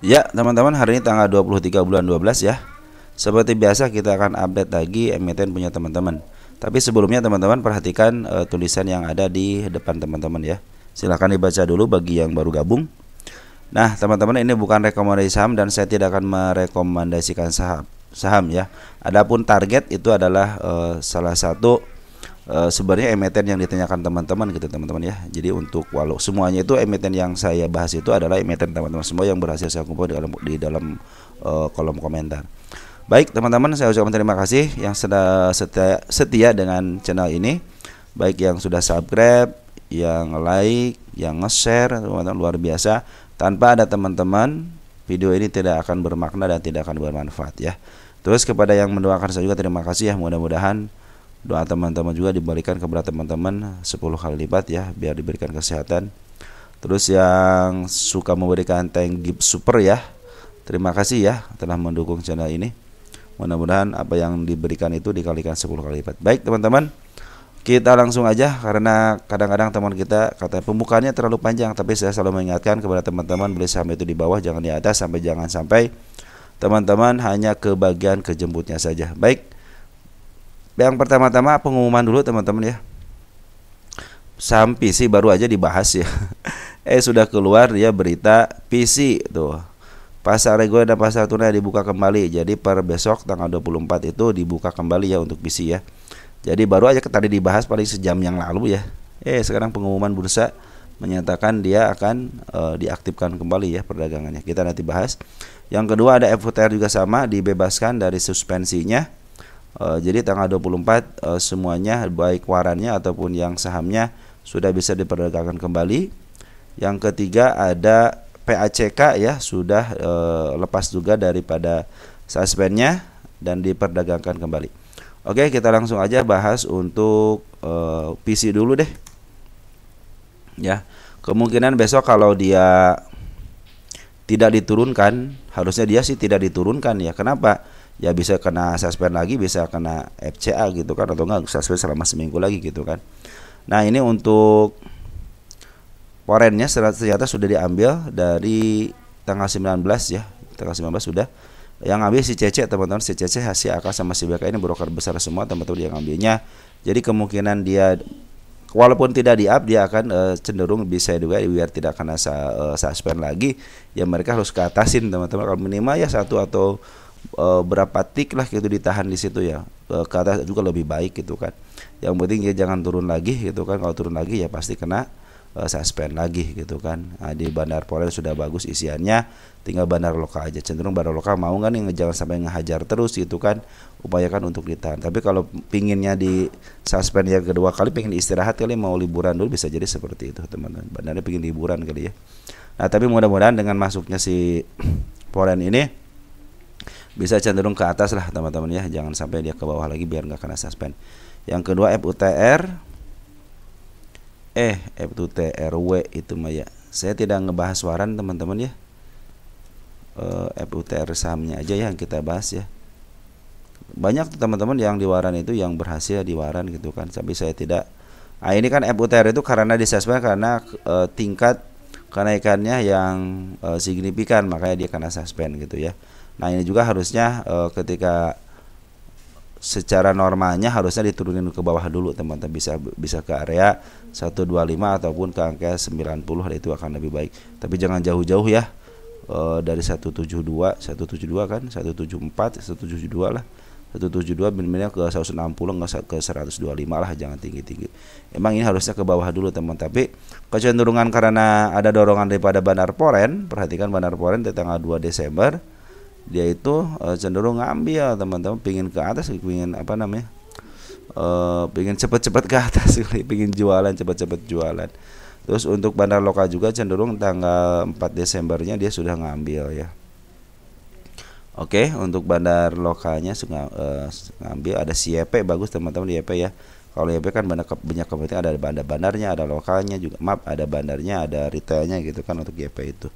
Ya, teman-teman, hari ini tanggal 23 bulan 12 ya. Seperti biasa kita akan update lagi emiten punya teman-teman. Tapi sebelumnya teman-teman perhatikan tulisan yang ada di depan teman-teman ya. Silahkan dibaca dulu bagi yang baru gabung. Nah, teman-teman, ini bukan rekomendasi saham dan saya tidak akan merekomendasikan saham ya. Adapun target itu adalah salah satu sebenarnya emiten yang ditanyakan teman-teman gitu teman-teman ya. Jadi untuk walau semuanya itu emiten yang saya bahas itu adalah emiten teman-teman semua yang berhasil saya kumpul di dalam kolom komentar. Baik teman-teman, saya ucapkan terima kasih yang sudah setia dengan channel ini, baik yang sudah subscribe, yang like, yang nge-share, teman-teman luar biasa. Tanpa ada teman-teman, video ini tidak akan bermakna dan tidak akan bermanfaat ya. Terus kepada yang mendoakan saya juga terima kasih ya. Mudah-mudahan doa teman-teman juga diberikan kepada teman-teman 10 kali lipat ya, biar diberikan kesehatan. Terus yang suka memberikan thank you super ya, terima kasih ya telah mendukung channel ini. Mudah-mudahan apa yang diberikan itu dikalikan 10 kali lipat. Baik teman-teman, kita langsung aja karena kadang-kadang teman kita kata pembukaannya terlalu panjang, tapi saya selalu mengingatkan kepada teman-teman beli saham itu di bawah, jangan di atas, jangan sampai teman-teman hanya ke bagian kejemputnya saja. Baik, yang pertama-tama pengumuman dulu teman-teman ya. Saham PC baru aja dibahas ya. Sudah keluar dia berita PC tuh. Pasar reguler dan pasar tunai dibuka kembali. Jadi per besok tanggal 24 itu dibuka kembali ya untuk PC ya. Jadi baru aja tadi dibahas paling sejam yang lalu ya. Sekarang pengumuman bursa menyatakan dia akan diaktifkan kembali ya perdagangannya. Kita nanti bahas. Yang kedua ada FUTR juga sama, dibebaskan dari suspensinya. Jadi tanggal 24 semuanya baik warannya ataupun yang sahamnya sudah bisa diperdagangkan kembali. Yang ketiga ada PACK ya, sudah lepas juga daripada suspendnya dan diperdagangkan kembali. Oke, kita langsung aja bahas untuk PC dulu deh. Ya, kemungkinan besok kalau dia tidak diturunkan, harusnya dia sih tidak diturunkan ya. Kenapa? Ya bisa kena suspend lagi, bisa kena FCA gitu kan, atau enggak suspend selama seminggu lagi gitu kan. Nah, ini untuk forennya ternyata sudah diambil dari tanggal 19 ya. Tanggal 19 sudah. Yang ambil si CC teman-teman, si CC, si AK sama si BK ini broker besar semua teman-teman yang ngambilnya. Jadi kemungkinan dia walaupun tidak di-up dia akan cenderung bisa juga biar tidak kena suspend lagi. Ya mereka harus keatasin teman-teman, kalau minimal ya satu atau berapa tik lah gitu ditahan di situ ya. Ke atas juga lebih baik gitu kan. Yang penting ya jangan turun lagi gitu kan. Kalau turun lagi ya pasti kena suspend lagi gitu kan. Nah, di bandar Polen sudah bagus isiannya, tinggal bandar lokal aja. Cenderung bandar lokal mau kan nih, jangan sampai ngehajar terus gitu kan. Upayakan untuk ditahan. Tapi kalau pinginnya di suspend yang kedua kali, pengen istirahat kali, mau liburan dulu, bisa jadi seperti itu teman-teman. Bandarnya pengen liburan kali ya. Nah tapi mudah-mudahan dengan masuknya si Polen ini bisa cenderung ke atas lah teman-teman ya. Jangan sampai dia ke bawah lagi biar nggak kena suspend. Yang kedua FUTR FUTRW itu mah ya. Saya tidak ngebahas waran teman-teman ya. FUTR sahamnya aja ya yang kita bahas ya. Banyak teman-teman yang di waran itu yang berhasil di waran gitu kan. Tapi saya tidak. Nah, ini kan FUTR itu karena disuspend karena tingkat kenaikannya yang signifikan, makanya dia kena suspend gitu ya. Nah, ini juga harusnya ketika secara normalnya harusnya diturunin ke bawah dulu teman-teman, bisa ke area 125 ataupun ke angka 90 itu akan lebih baik. Tapi jangan jauh-jauh ya. Dari 172 kan, 174, 172 lah. 172 minimalnya ke 160, enggak ke 125 lah, jangan tinggi-tinggi. Emang ini harusnya ke bawah dulu teman, tapi kecenderungan karena ada dorongan daripada Bandar Poren. Perhatikan Bandar Poren di tanggal 2 Desember dia itu cenderung ngambil teman-teman, pingin ke atas, pingin apa namanya, pingin cepet-cepet ke atas, pingin jualan, cepet-cepet jualan. Terus untuk bandar lokal juga cenderung tanggal 4 Desembernya dia sudah ngambil ya. Oke, untuk bandar lokalnya ngambil, ada si YP bagus teman-teman di YP ya. Kalau YP kan banyak kepentingan, ada bandar-bandarnya, ada lokalnya juga, ada bandarnya, ada retailnya gitu kan untuk YP itu.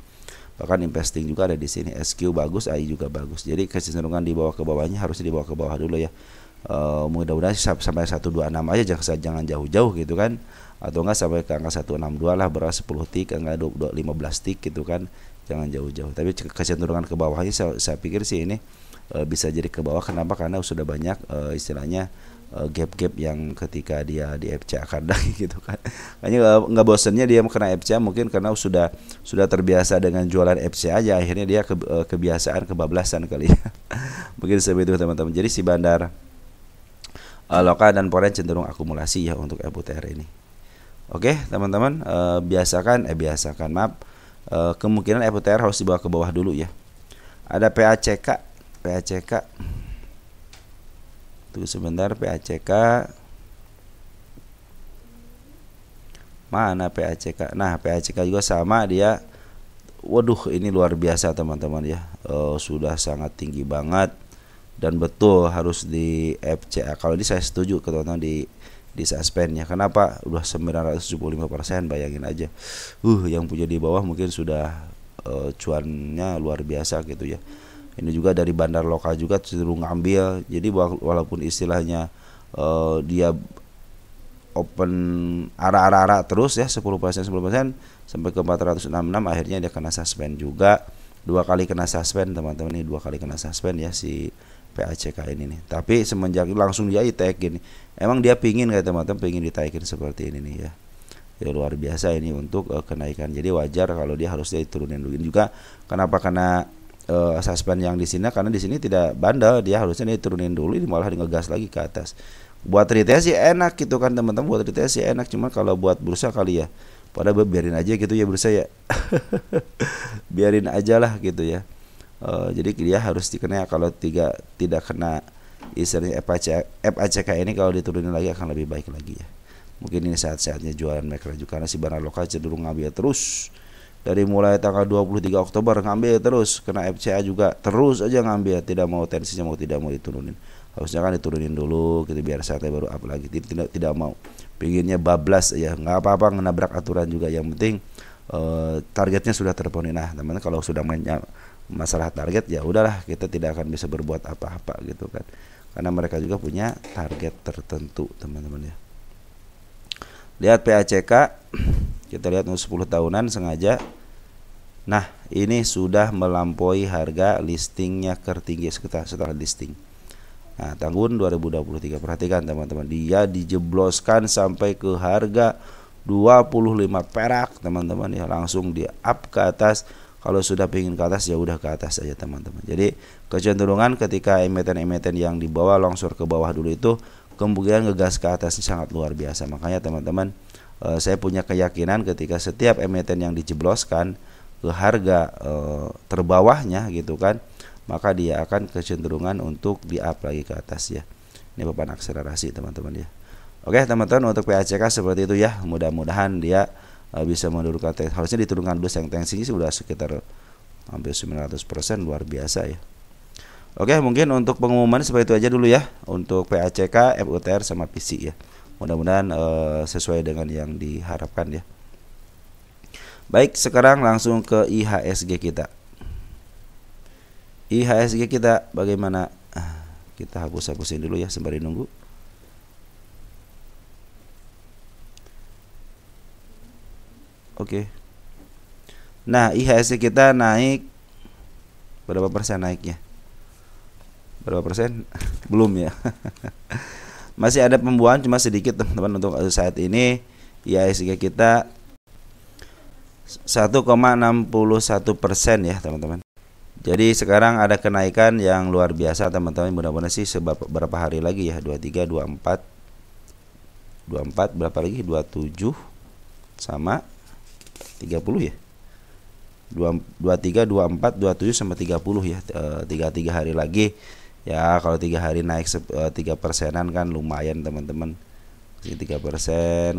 Bahkan investing juga ada di sini. SQ bagus, AI juga bagus. Jadi kecenderungan di bawah ke bawahnya harusnya di bawah ke bawah dulu ya. Mudah-mudahan sampai 126 aja, jangan jauh-jauh gitu kan. Atau enggak sampai ke angka 162 lah, beras 10 tik, enggak 15 tik gitu kan. jangan jauh-jauh. Tapi kecenderungan ke bawahnya saya pikir sih ini bisa jadi ke bawah. Kenapa? Karena sudah banyak istilahnya gap-gap yang ketika dia di FCA kadang gitu kan. Kayaknya nggak bosennya dia kena FCA, mungkin karena sudah terbiasa dengan jualan FCA aja, akhirnya dia kebiasaan kebablasan kali ya. Mungkin seperti itu teman-teman. Jadi si bandar Loka dan Poren cenderung akumulasi ya untuk FUTR ini. Oke teman-teman, biasakan maaf, kemungkinan FUTR harus dibawa ke bawah dulu ya. Ada PACK. Tunggu sebentar, PACK mana PACK? Nah PACK juga sama dia. Waduh ini luar biasa teman-teman ya, sudah sangat tinggi banget. Dan betul harus di FCA. Kalau ini saya setuju ke teman-teman di suspend ya. Kenapa? Udah 975%, bayangin aja. Yang punya di bawah mungkin sudah cuannya luar biasa gitu ya. Ini juga dari bandar lokal juga cenderung ngambil. Jadi walaupun istilahnya dia open arah-arah terus ya 10% sampai ke 466, akhirnya dia kena suspend juga. 2 kali kena suspend teman-teman, ini 2 kali kena suspend ya si PACK ini nih. Tapi semenjak langsung dia itaikin. Emang dia pingin kayak teman-teman, pingin ditaikin seperti ini nih ya. Ya luar biasa ini untuk kenaikan. Jadi wajar kalau dia harusnya diturunin dulu juga. Kenapa? Karena suspend yang di sini, karena di sini tidak bandel, dia harusnya diturunin dulu, ini malah ngegas lagi ke atas. Buat retail sih enak gitu kan teman-teman, buat retail sih enak, cuma kalau buat bursa kali ya. Padahal biarin aja gitu ya bursa ya. Biarin aja lah gitu ya. Jadi dia harus dikenai. Kalau tidak kena istilahnya FACK ini, kalau diturunin lagi akan lebih baik lagi ya. Mungkin ini saat-saatnya jualan mereka juga, karena si bandar lokal cenderung ngambil terus. Dari mulai tanggal 23 Oktober ngambil terus, kena FCA juga terus aja ngambil, tidak mau tensinya tidak mau diturunin. Harusnya kan diturunin dulu gitu biar saatnya baru up lagi. Tidak mau, pinginnya bablas ya, nggak apa-apa nabrak aturan juga, yang penting targetnya sudah terpenuhi. Nah teman-teman, kalau sudah masalah target ya udahlah, kita tidak akan bisa berbuat apa-apa gitu kan, karena mereka juga punya target tertentu teman-teman ya. Lihat PACK, kita lihat untuk 10 tahunan sengaja. Nah ini sudah melampaui harga listingnya tertinggi setelah listing. Nah tahun 2023, perhatikan teman-teman, dia dijebloskan sampai ke harga 25 perak teman-teman ya, langsung di up ke atas. Kalau sudah pingin ke atas ya udah ke atas aja teman-teman. Jadi kecenderungan ketika emiten-emiten yang di bawah longsor ke bawah dulu itu, kemungkinan ngegas ke atas sangat luar biasa. Makanya teman-teman, saya punya keyakinan ketika setiap emiten yang dijebloskan ke harga terbawahnya gitu kan, maka dia akan kecenderungan untuk di up lagi ke atas ya. Ini papan akselerasi teman-teman ya. Oke teman-teman, untuk PACK seperti itu ya. Mudah-mudahan dia bisa menurunkan, harusnya diturunkan dulu, yang tensinya sudah sekitar hampir 900%, luar biasa ya. Oke, mungkin untuk pengumuman seperti itu aja dulu ya untuk PACK, FUTR sama PC ya. Mudah-mudahan sesuai dengan yang diharapkan ya. Baik, sekarang langsung ke IHSG kita. IHSG kita bagaimana? Kita hapus-hapusin dulu ya sembari nunggu. Oke. Nah, IHSG kita naik berapa persen naiknya? Berapa persen? Belum ya. Masih ada pembuahan cuma sedikit teman-teman. Untuk saat ini IHSG kita 1,61% ya teman-teman. Jadi sekarang ada kenaikan yang luar biasa teman-teman. Mudah-mudahan sih beberapa hari lagi ya, 23, 24 berapa lagi? 27 sama 30 ya. 23, 24, 27 sama 30 ya. 3 hari lagi. Ya kalau 3 hari naik 3%-an kan lumayan teman-teman. 3%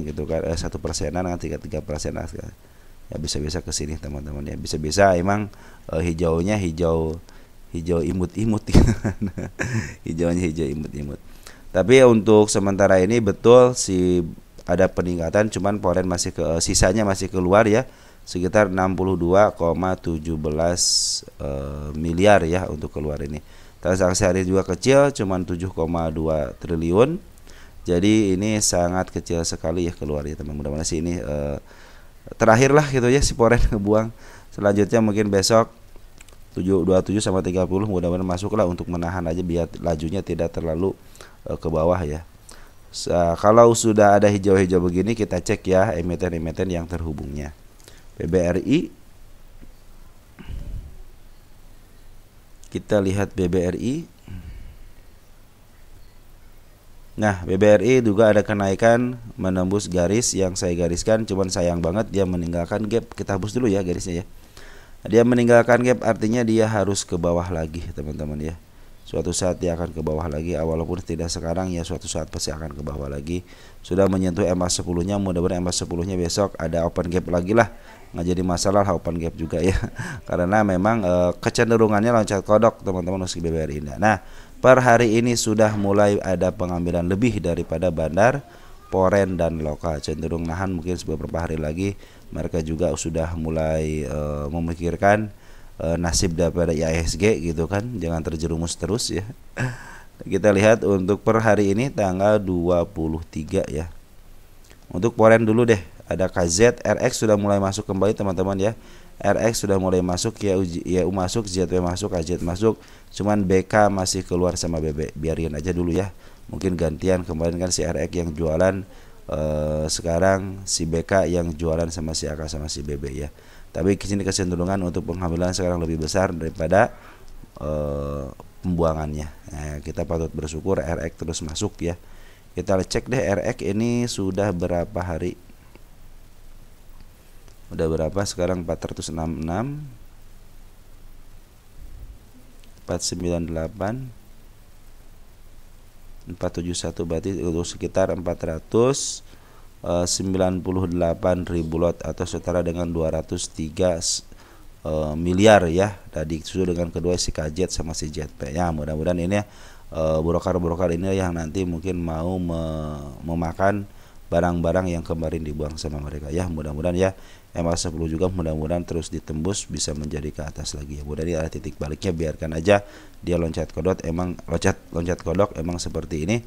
gitu kan, 1%-an kan 3%-an ya, bisa-bisa ke sini teman-teman ya. Bisa-bisa emang hijaunya hijau imut-imut gitu. Hijaunya hijau imut-imut. Tapi untuk sementara ini betul si ada peningkatan, cuman Poren masih sisanya masih keluar ya, sekitar 62,17 miliar ya untuk keluar ini. Transaksi hari juga kecil, cuman 7,2 triliun. Jadi ini sangat kecil sekali ya keluar ya teman. Mudah-mudahan sih ini terakhir lah gitu ya si Poren ngebuang Selanjutnya mungkin besok 27 sama 30 mudah-mudahan masuklah untuk menahan aja biar lajunya tidak terlalu ke bawah ya. Kalau sudah ada hijau-hijau begini kita cek ya emiten-emiten yang terhubungnya. BBRI, kita lihat BBRI. Nah, BBRI juga ada kenaikan menembus garis yang saya gariskan, cuman sayang banget dia meninggalkan gap. Kita hapus dulu ya garisnya ya. Dia meninggalkan gap artinya dia harus ke bawah lagi teman-teman ya. Suatu saat dia akan ke bawah lagi, walaupun tidak sekarang ya, suatu saat pasti akan ke bawah lagi. Sudah menyentuh MA10 nya, mudah-mudahan MA10 nya besok ada open gap lagi lah. Nggak jadi masalah open gap juga ya. Karena memang kecenderungannya loncat kodok teman-teman meski BBRI ini. Nah, per hari ini sudah mulai ada pengambilan lebih daripada bandar, Poren dan Loka. Cenderung nahan, mungkin beberapa hari lagi mereka juga sudah mulai memikirkan nasib daripada IHSG gitu kan, jangan terjerumus terus ya. Kita lihat untuk per hari ini tanggal 23 ya. Untuk Poren dulu deh, ada KZ, RX sudah mulai masuk kembali teman-teman ya. RX sudah mulai masuk, YU masuk, ZW masuk, AZ masuk. Cuman BK masih keluar sama BB, biarin aja dulu ya. Mungkin gantian, kemarin kan si RX yang jualan, sekarang si BK yang jualan sama si AK sama si BB ya. Tapi kesini kecenderungan untuk pengambilan sekarang lebih besar daripada pembuangannya. Nah, kita patut bersyukur RX terus masuk ya. Kita cek deh RX ini sudah berapa hari. Udah berapa sekarang? 466, 498, 471, berarti untuk sekitar 498.000 lot atau setara dengan 203 miliar ya. Tadi sudah dengan kedua si KZ sama si ZP ya. Mudah-mudahan ini broker-broker ini yang nanti mungkin mau memakan barang-barang yang kemarin dibuang sama mereka ya. Mudah-mudahan ya MA10 juga mudah-mudahan terus ditembus bisa menjadi ke atas lagi ya. Mudah-mudahan ada titik baliknya, biarkan aja dia loncat kodok, emang loncat kodok emang seperti ini.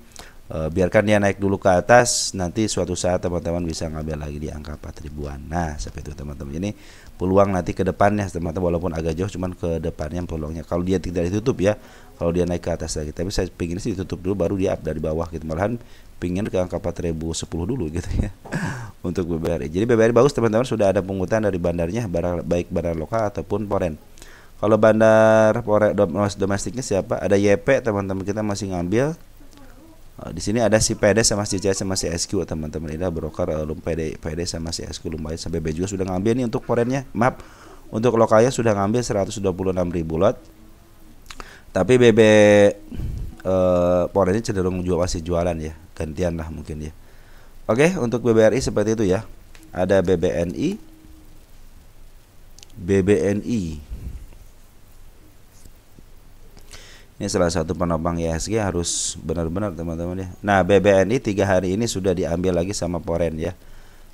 Biarkan dia naik dulu ke atas, nanti suatu saat teman-teman bisa ngambil lagi di angka 4 ribuan. Nah, seperti itu teman-teman. Ini peluang nanti ke depannya teman-teman, walaupun agak jauh, cuman ke depannya peluangnya. Kalau dia tidak ditutup ya, kalau dia naik ke atas lagi. Tapi saya pingin sih ditutup dulu baru dia up dari bawah gitu. Malahan pingin ke angka 4010 dulu gitu ya. Untuk BBRI. Jadi BBRI bagus teman-teman, sudah ada pungutan dari bandarnya, baik bandar lokal ataupun Poren. Kalau bandar Poren domestiknya siapa? Ada YP teman-teman, kita masih ngambil. Di sini ada si PD sama si CS sama si SQ teman-teman. Ini broker PD sama si SQ lumayan. Sampai B juga sudah ngambil nih untuk Porennya. Maaf, untuk lokalnya sudah ngambil 126.000 lot. Tapi BB Porennya cenderung masih jualan ya. Gantian lah mungkin ya. Oke, untuk BBRI seperti itu ya. Ada BBNI, ini salah satu penopang IHSG, harus benar-benar teman-teman ya. Nah, BBNI 3 hari ini sudah diambil lagi sama Poren ya.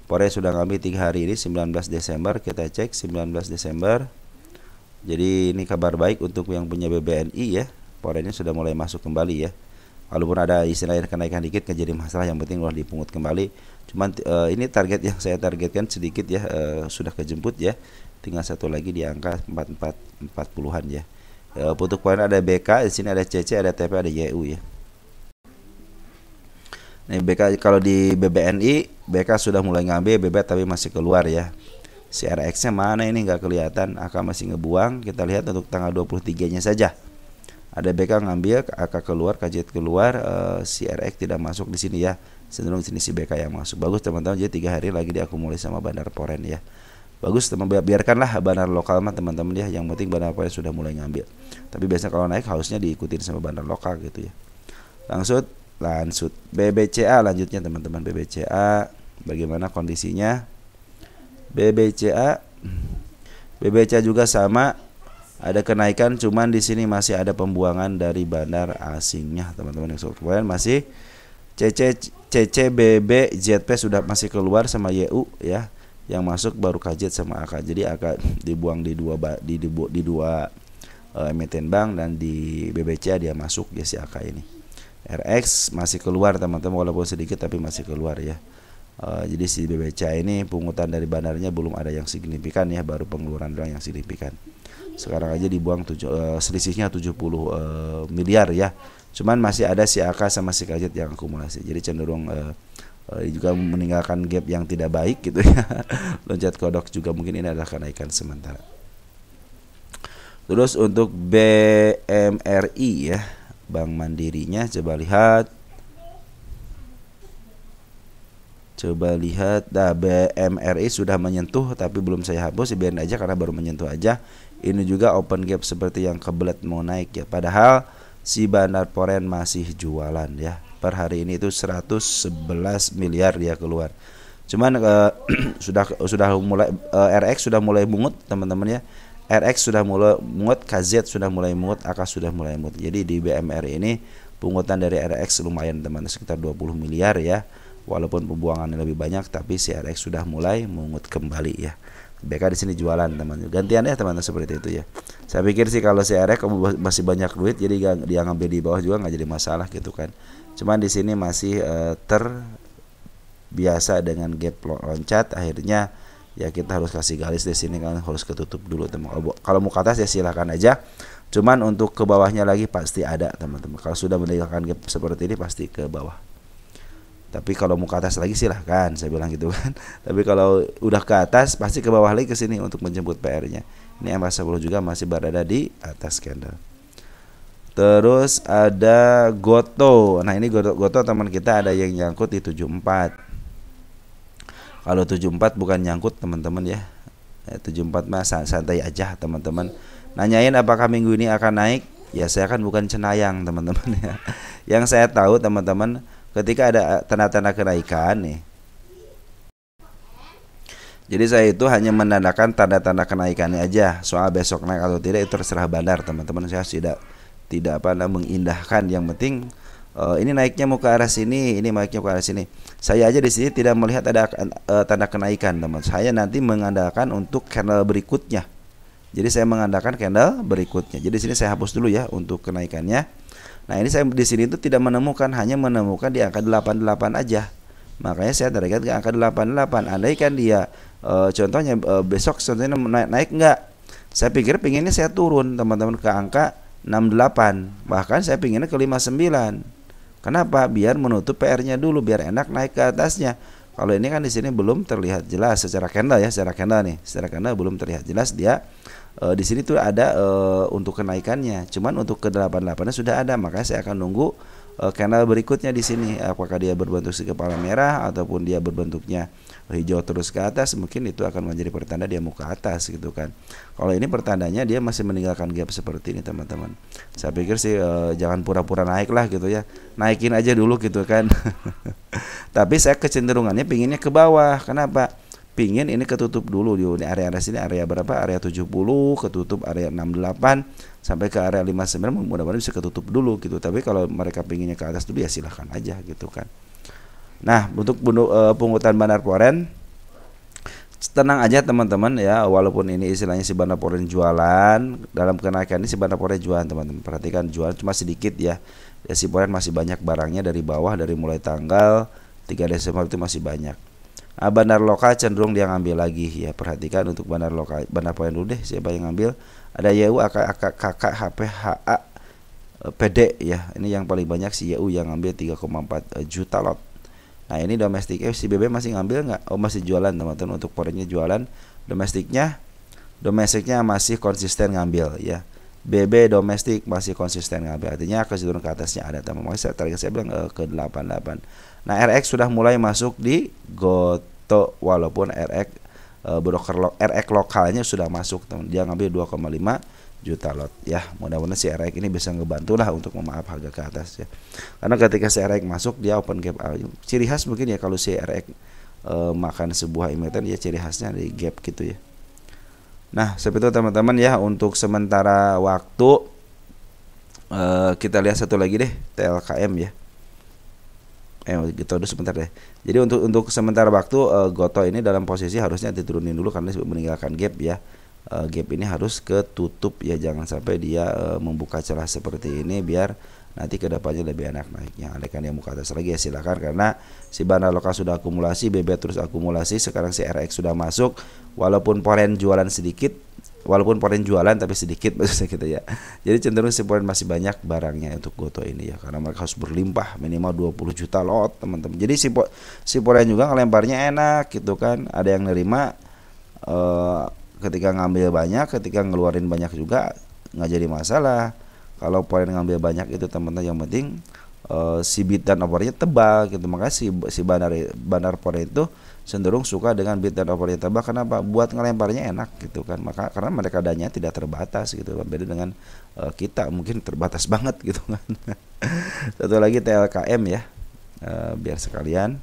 Poren sudah ngambil 3 hari ini 19 Desember. Kita cek 19 Desember. Jadi ini kabar baik untuk yang punya BBNI ya. Porennya sudah mulai masuk kembali ya. Walaupun ada istilahnya kenaikan dikit nggak jadi masalah, yang penting udah dipungut kembali. Cuman ini target yang saya targetkan sedikit ya, sudah kejemput ya. Tinggal satu lagi di angka 40-an ya. Untuk poin ada BK, di sini ada CC, ada TP, ada YU ya. Nih BK, kalau di BBNI, BK sudah mulai ngambil, BB tapi masih keluar ya. Si RX-nya mana ini nggak kelihatan, AK masih ngebuang. Kita lihat untuk tanggal 23-nya saja. Ada BK ngambil, AK keluar, KZ keluar, si RX tidak masuk di sini ya. Cenderung sini si BK yang masuk. Bagus teman-teman, jadi 3 hari lagi diakumulasi sama bandar Poren ya. Bagus teman-teman, biarkanlah bandar lokal mah teman-teman ya. Yang penting bandar Poren sudah mulai ngambil. Tapi biasanya kalau naik harusnya diikutin sama bandar lokal gitu ya. Langsung BBCA lanjutnya teman-teman. BBCA bagaimana kondisinya? BBCA juga sama. Ada kenaikan, cuman di sini masih ada pembuangan dari bandar asingnya teman-teman. Yang kemudian masih CCBB ZP sudah masih keluar sama YU ya. Yang masuk baru KZ sama AK. Jadi AK dibuang di dua emiten bank, dan di BBCA dia masuk ya si AK ini. RX masih keluar teman-teman, walaupun sedikit tapi masih keluar ya. Jadi si BBCA ini pungutan dari bandarnya belum ada yang signifikan ya, baru pengeluaran doang yang signifikan. Sekarang aja dibuang selisihnya 70 miliar ya. Cuman masih ada si AK sama si KZ yang akumulasi. Jadi cenderung juga meninggalkan gap yang tidak baik gitu ya. Loncat kodok juga mungkin ini adalah kenaikan sementara. Terus untuk BMRI ya, Bank Mandirinya coba lihat. Nah BMRI sudah menyentuh tapi belum saya hapus, biarin aja karena baru menyentuh aja. Ini juga open gap seperti yang kebelet mau naik ya. Padahal si Bandar Poren masih jualan ya. Per hari ini itu 111 miliar dia keluar. Cuman sudah mulai RX sudah mulai mungut teman-teman ya. RX sudah mulai mungut, KZ sudah mulai mungut, AK sudah mulai mungut. Jadi di BMRI ini pungutan dari RX lumayan teman-teman, sekitar 20 miliar ya. Walaupun pembuangannya lebih banyak, tapi si RX sudah mulai mengut kembali ya. BK di sini jualan teman-teman. Gantian ya teman-teman seperti itu ya. Saya pikir sih kalau si RX masih banyak duit, jadi dia ngambil di bawah juga nggak jadi masalah gitu kan. Cuman di sini masih terbiasa dengan gap loncat, akhirnya ya kita harus kasih garis di sini kan, harus ketutup dulu teman. Kalau mau ke atas ya silahkan aja. Cuman untuk ke bawahnya lagi pasti ada teman-teman. Kalau sudah meninggalkan gap seperti ini pasti ke bawah. Tapi kalau mau ke atas lagi silahkan, saya bilang gitu kan. Tapi kalau udah ke atas pasti ke bawah lagi ke sini untuk menjemput PR-nya. Ini MA10 juga masih berada di atas candle. Terus ada Goto. Nah ini Goto teman kita ada yang nyangkut di 74. Kalau 74 bukan nyangkut teman-teman ya. 74 mah santai aja teman-teman. Nanyain apakah minggu ini akan naik? Ya saya kan bukan cenayang teman-teman ya. Yang saya tahu teman-teman, ketika ada tanda-tanda kenaikan nih, jadi saya itu hanya menandakan tanda-tanda kenaikannya aja. Soal besok naik atau tidak itu terserah bandar teman-teman. Saya tidak mengindahkan. Yang penting ini naiknya mau ke arah sini, ini naiknya ke arah sini. Saya aja di sini tidak melihat ada tanda kenaikan teman. Saya nanti mengandalkan untuk candle berikutnya. Jadi saya mengandalkan candle berikutnya. Jadi sini saya hapus dulu ya untuk kenaikannya. Nah ini saya di sini itu tidak menemukan, hanya menemukan di angka 88 aja. Makanya saya target ke angka 88. Andai kan dia contohnya besok contohnya naik enggak? Saya pikir pinginnya saya turun teman-teman ke angka 68. Bahkan saya pinginnya ke 59. Kenapa? Biar menutup PR-nya dulu, biar enak naik ke atasnya. Kalau ini kan di sini belum terlihat jelas secara candle ya, secara candle nih. Secara candle belum terlihat jelas dia di sini tuh ada untuk kenaikannya. Cuman untuk ke 88-nya sudah ada, makanya saya akan nunggu candle berikutnya di sini. Apakah dia berbentuk si kepala merah ataupun dia berbentuknya hijau terus ke atas, mungkin itu akan menjadi pertanda dia mau ke atas gitu kan. Kalau ini pertandanya dia masih meninggalkan gap seperti ini teman-teman. Saya pikir sih jangan pura-pura naik lah gitu ya. Naikin aja dulu gitu kan. Tapi saya kecenderungannya pinginnya ke bawah. Kenapa? Pingin ini ketutup dulu di area sini, area berapa? Area 70, ketutup area 68 sampai ke area 59, mudah-mudahan bisa ketutup dulu gitu. Tapi kalau mereka pinginnya ke atas dulu ya silahkan aja gitu kan. Nah, untuk pungutan Bandar Poren tenang aja teman-teman ya, walaupun ini istilahnya si Bandar Poren jualan, dalam kenaikan ini si Bandar Poren jualan teman-teman. Perhatikan jualan cuma sedikit ya. Ya si Poren masih banyak barangnya dari bawah, dari mulai tanggal 3 Desember itu masih banyak. Bandar lokal cenderung dia ngambil lagi ya. Perhatikan untuk bandar lokal, Bandar Poren dulu deh siapa yang ngambil. Ada YU, KK, HP, HA, PD ya. Ini yang paling banyak si YU yang ngambil 3,4 juta lot. Nah ini domestik si BB masih ngambil nggak? Oh masih jualan teman-teman, untuk Porennya jualan. Domestiknya masih konsisten ngambil ya. BB domestik masih konsisten ngambil, artinya kecenderungan ke atasnya ada teman-teman. Saya bilang ke 88. Nah RX sudah mulai masuk di Goto, walaupun RX RX lokalnya sudah masuk teman. Dia ngambil 2,5 juta lot ya. Mudah-mudahan si RX ini bisa ngebantu lah untuk memaaf harga ke atas ya. Karena ketika si RX masuk dia open gap. Ciri khas mungkin ya kalau si RX makan sebuah emiten ya, ciri khasnya di gap gitu ya. Nah seperti itu teman-teman ya. Untuk sementara waktu kita lihat satu lagi deh, TLKM ya. Gitu dulu sebentar deh. Jadi untuk sementara waktu Goto ini dalam posisi harusnya diturunin dulu karena meninggalkan gap ya. Gap ini harus ketutup ya, jangan sampai dia membuka celah seperti ini biar nanti kedepannya lebih enak naiknya. Andaikan yang mau ke atas lagi ya silakan, karena si banner lokal sudah akumulasi, BB terus akumulasi, sekarang si RX sudah masuk, walaupun poren jualan sedikit, walaupun poren jualan tapi sedikit maksudnya gitu ya. Jadi cenderung si poren masih banyak barangnya untuk Goto ini ya, karena mereka harus berlimpah minimal 20 juta lot teman-teman. Jadi si poren juga ngelemparnya enak gitu kan, ada yang nerima ketika ngambil banyak, ketika ngeluarin banyak juga nggak jadi masalah. Kalau poin ngambil banyak itu teman-teman, yang penting si bid dan overnya tebal gitu. Makanya si bandar poin itu cenderung suka dengan bid dan overnya tebal. Kenapa? Buat ngelemparnya enak gitu kan. Maka karena mereka danya tidak terbatas gitu. Beda dengan kita mungkin terbatas banget gitu kan. Satu lagi TLKM ya, biar sekalian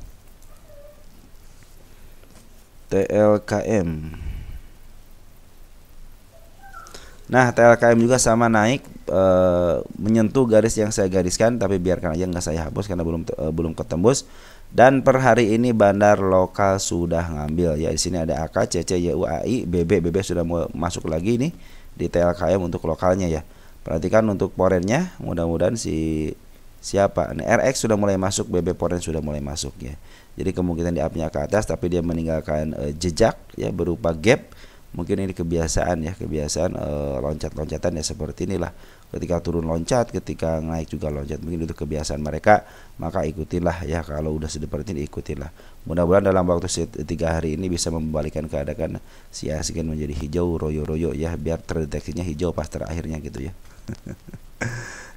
TLKM. Nah, TLKM juga sama naik, menyentuh garis yang saya gariskan, tapi biarkan aja, nggak saya hapus karena belum ketembus. Dan per hari ini bandar lokal sudah ngambil ya. Di sini ada AK, CC, YUAI, BB sudah mau masuk lagi nih di TLKM untuk lokalnya ya. Perhatikan untuk porennya, mudah-mudahan siapa? Nah, RX sudah mulai masuk, BB poren sudah mulai masuk ya. Jadi kemungkinan di up-nya ke atas, tapi dia meninggalkan jejak ya berupa gap. Mungkin ini kebiasaan loncat-loncatan ya, seperti inilah. Ketika turun loncat, ketika naik juga loncat, mungkin itu kebiasaan mereka. Maka ikutilah ya, kalau udah seperti ini ikutilah. Mudah-mudahan dalam waktu 3 hari ini bisa membalikan keadaan si ASGN menjadi hijau royo-royo ya, biar terdeteksinya hijau pas terakhirnya gitu ya.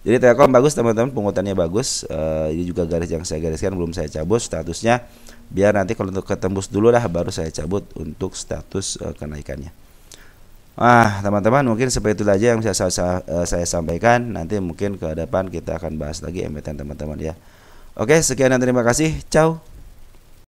Jadi Telkom bagus teman-teman, pungutannya bagus. Ini juga garis yang saya gariskan belum saya cabut statusnya, biar nanti kalau untuk ketembus dulu lah baru saya cabut untuk status kenaikannya. Teman-teman, mungkin seperti itu aja yang bisa saya sampaikan. Nanti mungkin ke depan kita akan bahas lagi emiten teman-teman ya. Oke, sekian dan terima kasih. Ciao.